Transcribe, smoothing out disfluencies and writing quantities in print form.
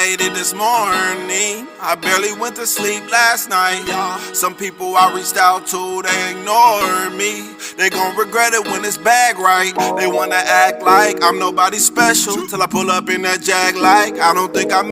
made it this morning. I barely went to sleep last night, y'all. Some people I reached out to, they ignore me. They gon' regret it when it's bag right. They wanna act like I'm nobody special till I pull up in that Jag like I don't think I'm